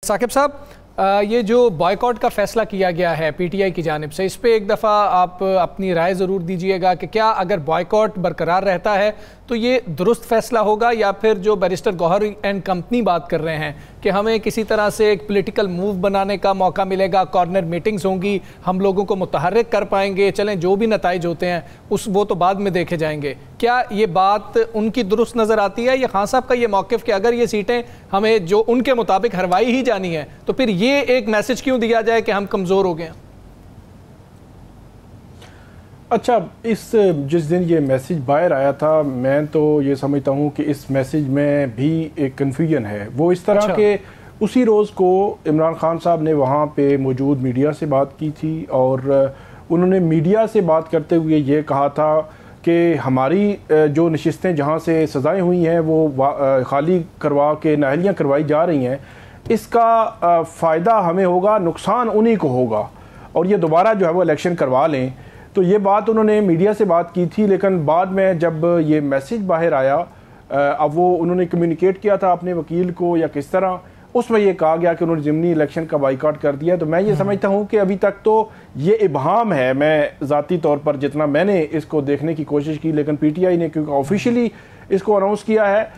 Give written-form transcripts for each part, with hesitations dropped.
साकिब साहब, ये जो बॉयकॉट का फैसला किया गया है पीटीआई की जानिब से, इस पे एक दफ़ा आप अपनी राय ज़रूर दीजिएगा कि क्या अगर बॉयकॉट बरकरार रहता है तो ये दुरुस्त फैसला होगा, या फिर जो बैरिस्टर गौहर एंड कंपनी बात कर रहे हैं कि हमें किसी तरह से एक पॉलिटिकल मूव बनाने का मौका मिलेगा, कॉर्नर मीटिंग्स होंगी, हम लोगों को मुतहर्रिक कर पाएंगे, चलें जो भी नताइज होते हैं वो तो बाद में देखे जाएंगे। क्या ये बात उनकी दुरुस्त नज़र आती है, या खान साहब का ये मौक़िफ़ कि अगर ये सीटें हमें जो उनके मुताबिक हरवाई ही जानी है तो फिर ये एक मैसेज क्यों दिया जाए कि हम कमज़ोर हो गए? अच्छा, जिस दिन ये मैसेज बाहर आया था, मैं तो ये समझता हूँ कि इस मैसेज में भी एक कन्फ्यूजन है। वो इस तरह के उसी रोज़ को इमरान खान साहब ने वहाँ पे मौजूद मीडिया से बात की थी और उन्होंने मीडिया से बात करते हुए ये कहा था कि हमारी जो नशिस्तें जहाँ से सज़ाएँ हुई हैं वो खाली करवा के नाहलियाँ करवाई जा रही हैं, इसका फ़ायदा हमें होगा, नुकसान उन्हीं को होगा, और ये दोबारा जो है वो इलेक्शन करवा लें। तो ये बात उन्होंने मीडिया से बात की थी, लेकिन बाद में जब ये मैसेज बाहर आया, अब वो उन्होंने कम्युनिकेट किया था अपने वकील को या किस तरह, उसमें ये कहा गया कि उन्होंने ज़िमनी इलेक्शन का बाइकआउट कर दिया। तो मैं ये समझता हूँ कि अभी तक तो ये इबहाम है। मैं ज़ाती तौर पर जितना मैंने इसको देखने की कोशिश की, लेकिन पीटीआई ने क्योंकि ऑफिशियली इसको अनाउंस किया है,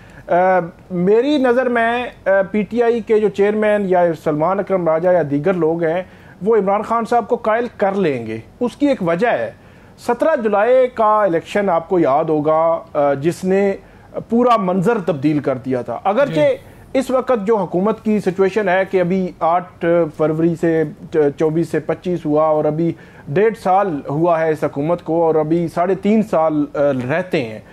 मेरी नज़र में पीटीआई के जो चेयरमैन या सलमान अकरम राजा या दीगर लोग हैं वो इमरान खान साहब को कायल कर लेंगे। उसकी एक वजह है, 17 जुलाई का इलेक्शन आपको याद होगा, जिसने पूरा मंजर तब्दील कर दिया था। अगरचे इस वक्त जो हुकूमत की सिचुएशन है कि अभी 8 फरवरी से 24 से 25 हुआ और अभी 1.5 साल हुआ है इस हुकूमत को, और अभी 3.5 साल रहते हैं,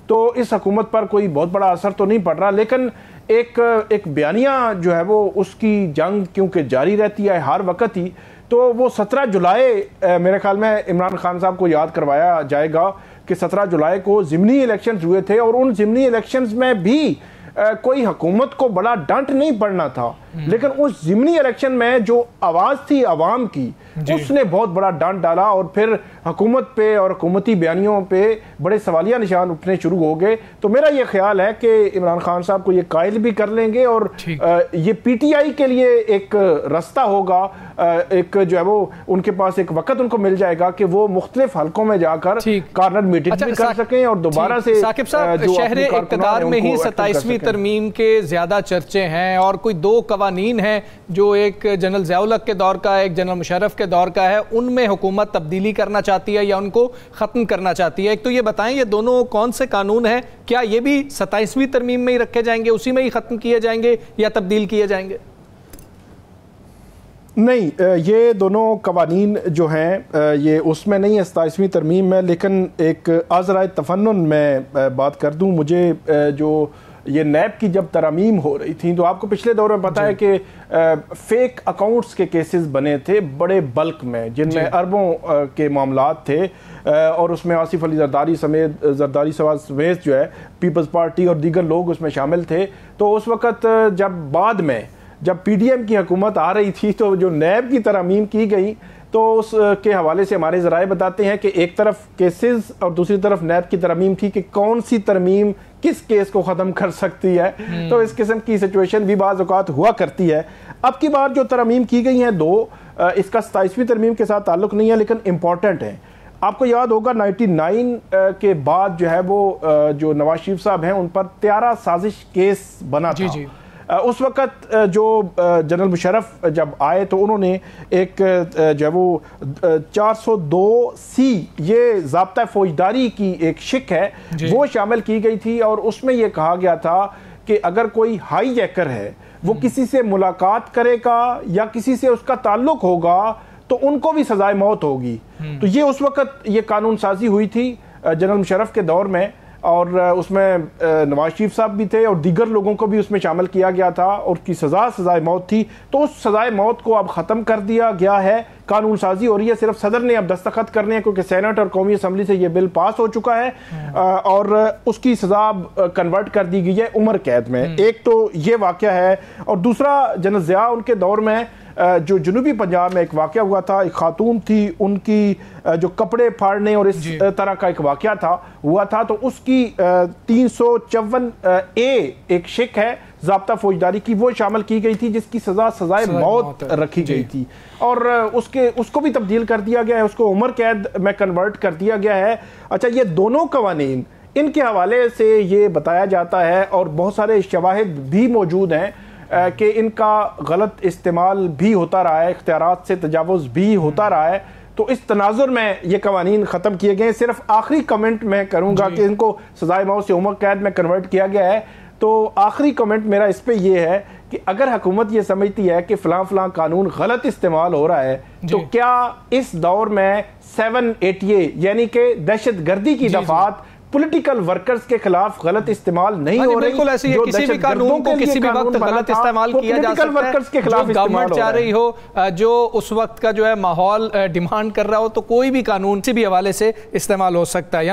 तो इस हुकूमत पर कोई बहुत बड़ा असर तो नहीं पड़ रहा। लेकिन एक बयानिया जो है वो उसकी जंग क्योंकि जारी रहती है हर वक्त ही, तो वो 17 जुलाई मेरे ख्याल में इमरान खान साहब को याद करवाया जाएगा कि 17 जुलाई को ज़िमनी इलेक्शंस हुए थे, और उन ज़िमनी इलेक्शंस में भी कोई हुकूमत को बड़ा डंट नहीं पड़ना था, लेकिन उस ज़िमनी इलेक्शन में जो आवाज़ थी आवाम की, उसने बहुत बड़ा डंट डाला, और फिर हुकूमत पे और हुकूमती बयानियों पे बड़े सवालिया निशान उठने शुरू हो गए। तो मेरा ये ख्याल है कि इमरान खान साहब को ये कायल भी कर लेंगे, और ये पीटीआई के लिए एक रास्ता होगा, एक जो है वो उनके पास एक वक्त उनको मिल जाएगा कि वो मुख्तलिफ हलकों में जाकर कॉर्नर मीटिंग भी कर सकें और दोबारा से। साकिब साहब, शहरे इक़्तिदार में ही 27वीं तरमीम के ज़्यादा चर्चे हैं, और कोई 2 कवानीन हैं जो एक जनरल ज़िया-उल हक के दौर का है, एक जनरल मुशर्रफ के दौर का है, उनमें हुकूमत तब्दीली करना चाहती है या उनको ख़त्म करना चाहती है। एक तो ये बताएं, ये दोनों कौन से कानून हैं? क्या ये भी 27वीं तरमीम में ही रखे जाएंगे, उसी में ही ख़त्म किए जाएंगे, या तब्दील किए जाएंगे? नहीं, ये दोनों कवानीन जो हैं ये उसमें नहीं है 27वीं तरमीम में, लेकिन एक आज़राए तफन्नुन में बात कर दूं। मुझे जो ये नैब की जब तरमीम हो रही थी, तो आपको पिछले दौर में पता है कि फेक अकाउंट्स के केसेस बने थे बड़े बल्क में, जिनमें अरबों के मामलात थे, और उसमें आसिफ अली जरदारी समेत जो है पीपल्स पार्टी और दीगर लोग उसमें शामिल थे। तो उस वक़्त जब पीडीएम की हुकूमत आ रही थी, तो जो नैब की तरमीम की गई, तो उसके हवाले से हमारे ज़राए बताते हैं कि एक तरफ केसेस और दूसरी तरफ नैब की तरमीम थी कि कौन सी तरमीम किस केस को ख़त्म कर सकती है। तो इस किस्म की सिचुएशन भी बाज़ औक़ात हुआ करती है। अब की बार जो तरमीम की गई हैं 2, इसका 27वीं तरमीम के साथ ताल्लुक़ नहीं है, लेकिन इम्पॉर्टेंट है। आपको याद होगा 99 के बाद जो है वो जो नवाज शरीफ साहब हैं उन पर 13 साजिश केस बना था। उस वक़्त जो जनरल मुशर्रफ जब आए तो उन्होंने एक जो है वो 402C ये ज़ाब्ता फ़ौजदारी की एक शिक है वो शामिल की गई थी, और उसमें ये कहा गया था कि अगर कोई हाई जैकर है वो किसी से मुलाकात करेगा या किसी से उसका ताल्लुक़ होगा तो उनको भी सज़ाए मौत होगी। तो ये उस वक़्त ये कानून साजी हुई थी जनरल मुशर्रफ के दौर में, और उसमें नवाज शरीफ साहब भी थे और दीगर लोगों को भी उसमें शामिल किया गया था, और उसकी सज़ाए मौत थी। तो उस सज़ाए मौत को अब ख़त्म कर दिया गया है, कानून साजी हो रही है, सिर्फ सदर ने अब दस्तखत करने हैं क्योंकि सेनेट और कौमी असम्बली से ये बिल पास हो चुका है, और उसकी सज़ा कन्वर्ट कर दी गई है उम्र कैद में। एक तो ये वाक़या है, और दूसरा जनरल ज़िया उनके दौर में जो जनूबी पंजाब में एक वाक़या हुआ था, एक खातून थी, उनकी जो कपड़े फाड़ने और इस तरह का एक वाक़या हुआ था, तो उसकी 354A एक शिक है ضابطہ فوجداری کی وہ شامل کی گئی تھی جس کی سزائے موت رکھی گئی تھی، اور اس کو بھی تبدیل کر دیا گیا ہے، اس کو عمر قید میں کنورٹ کر دیا گیا ہے۔ اچھا، یہ دونوں قوانین ان کے حوالے سے یہ بتایا جاتا ہے اور بہت سارے شواہد بھی موجود ہیں کہ ان کا غلط استعمال بھی ہوتا رہا ہے، اختیارات سے تجاوز بھی ہوتا رہا ہے۔ تو اس تناظر میں یہ قوانین ختم کیے گئے ہیں۔ صرف آخری کمنٹ میں کروں گا کہ ان کو سزائے موت سے عمر قید میں کنورٹ کیا گیا ہے، تو آخری کمنٹ میرا اس پہ یہ ہے کہ اگر حکومت یہ سمجھتی ہے کہ فلاں قانون غلط استعمال ہو رہا ہے تو کیا اس دور میں 780 یعنی کہ دہشت گردی کی دفعات پولیٹیکل ورکرز کے خلاف غلط استعمال نہیں ہو رہی؟ بالکل ایسی ہے، کسی بھی قانون کو کسی بھی وقت غلط استعمال کیا جا سکتا ہے، جو گورنمنٹ چاہ رہی ہو، جو اس وقت کا جو ہے ماحول ڈیمانڈ کر رہا ہو، تو کوئی بھی قانون کسی بھی حوالے سے استعمال ہو سکتا ہے۔